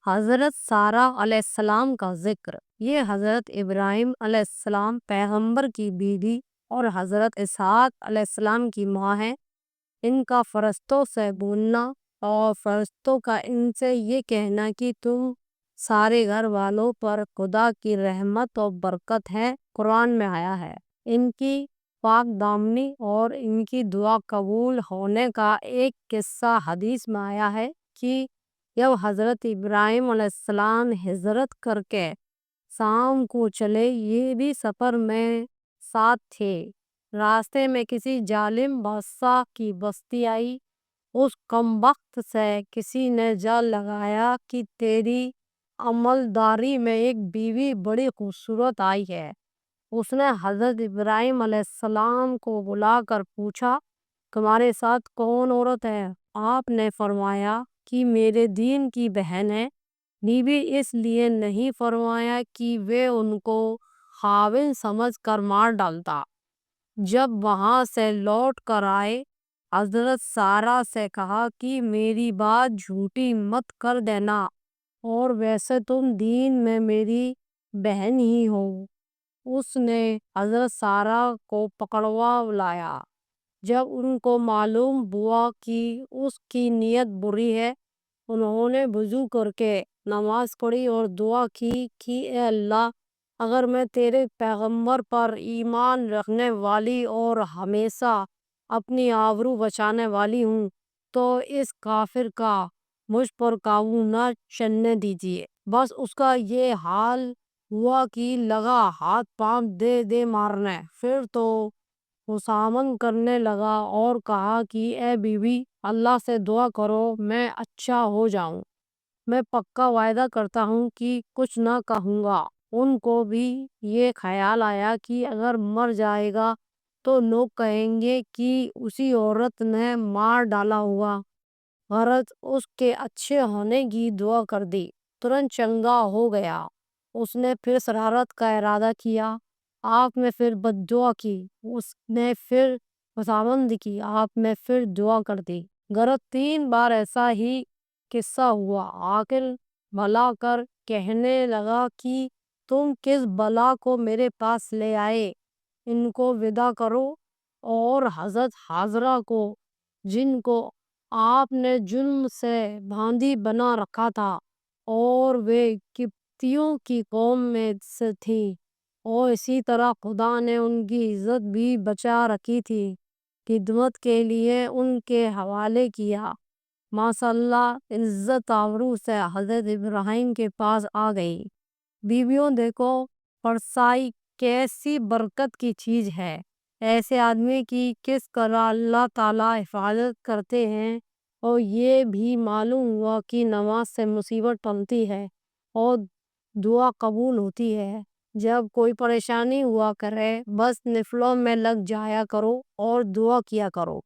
حضرت سارہ علیہ السلام کا ذکر۔ یہ حضرت ابراہیم علیہ السلام پیغمبر کی بیوی اور حضرت اسحاق علیہ السلام کی ماں ہے۔ ان کا فرشتوں سے بولنا اور فرشتوں کا ان سے یہ کہنا کہ تم سارے گھر والوں پر خدا کی رحمت اور برکت ہے، قرآن میں آیا ہے۔ ان کی پاک دامنی اور ان کی دعا قبول ہونے کا ایک قصہ حدیث میں آیا ہے کہ جب حضرت ابراہیم علیہ السلام ہجرت کر کے شام کو چلے، یہ بھی سفر میں ساتھ تھے۔ راستے میں کسی ظالم بادشاہ کی بستی آئی۔ اس کمبخت سے کسی نے جا لگایا کہ تیری عملداری میں ایک بیوی بڑی خوبصورت آئی ہے۔ اس نے حضرت ابراہیم علیہ السلام کو بلا کر پوچھا، تمہارے ساتھ کون عورت ہے؟ آپ نے فرمایا کہ میرے دین کی بہن ہے۔ بیوی اس لیے نہیں فرمایا کہ وہ ان کو خاوند سمجھ کر مار ڈالتا۔ جب وہاں سے لوٹ کر آئے، حضرت سارہ سے کہا کہ میری بات جھوٹی مت کر دینا، اور ویسے تم دین میں میری بہن ہی ہو۔ اس نے حضرت سارہ کو پکڑوا لایا۔ جب ان کو معلوم ہوا کہ اس کی نیت بری ہے، انہوں نے وضو کر کے نماز پڑھی اور دعا کی کہ اے اللہ، اگر میں تیرے پیغمبر پر ایمان رکھنے والی اور ہمیشہ اپنی آبرو بچانے والی ہوں تو اس کافر کا مجھ پر قابو نہ چلنے دیجیے۔ بس اس کا یہ حال ہوا کہ لگا ہاتھ پاؤں دے دے مارنے۔ پھر تو خوشامد کرنے لگا اور کہا کہ اے بیوی، اللہ سے دعا کرو میں اچھا ہو جاؤں۔ میں پکا وعدہ کرتا ہوں کہ کچھ نہ کہوں گا۔ ان کو بھی یہ خیال آیا کہ اگر مر جائے گا تو لوگ کہیں گے کہ اسی عورت نے مار ڈالا ہوگا۔ غرض اس کے اچھے ہونے کی دعا کر دی، ترنت چنگا ہو گیا۔ اس نے پھر شرارت کا ارادہ کیا، آپ نے پھر بد دعا کی۔ اس نے پھر خوشامد کی، آپ نے پھر دعا کر دی۔ غرض 3 بار ایسا ہی قصہ ہوا۔ عاقل بھلا کر کہنے لگا کہ تم کس بلا کو میرے پاس لے آئے؟ ان کو ودا کرو۔ اور حضرت حاجرہ کو، جن کو آپ نے ظلم سے باندھی بنا رکھا تھا اور وہ قبطیوں کی قوم میں سے تھیں، اور اسی طرح خدا نے ان کی عزت بھی بچا رکھی تھی، خدمت کے لیے ان کے حوالے کیا۔ ماشاءاللہ عزت آبرو سے حضرت ابراہیم کے پاس آ گئی۔ بیویوں دیکھو پرسائی کیسی برکت کی چیز ہے۔ ایسے آدمی کی کس طرح اللہ تعالیٰ حفاظت کرتے ہیں۔ اور یہ بھی معلوم ہوا کہ نماز سے مصیبت ٹلتی ہے اور دعا قبول ہوتی ہے۔ جب کوئی پریشانی ہوا کرے بس نفلوں میں لگ جایا کرو اور دعا کیا کرو۔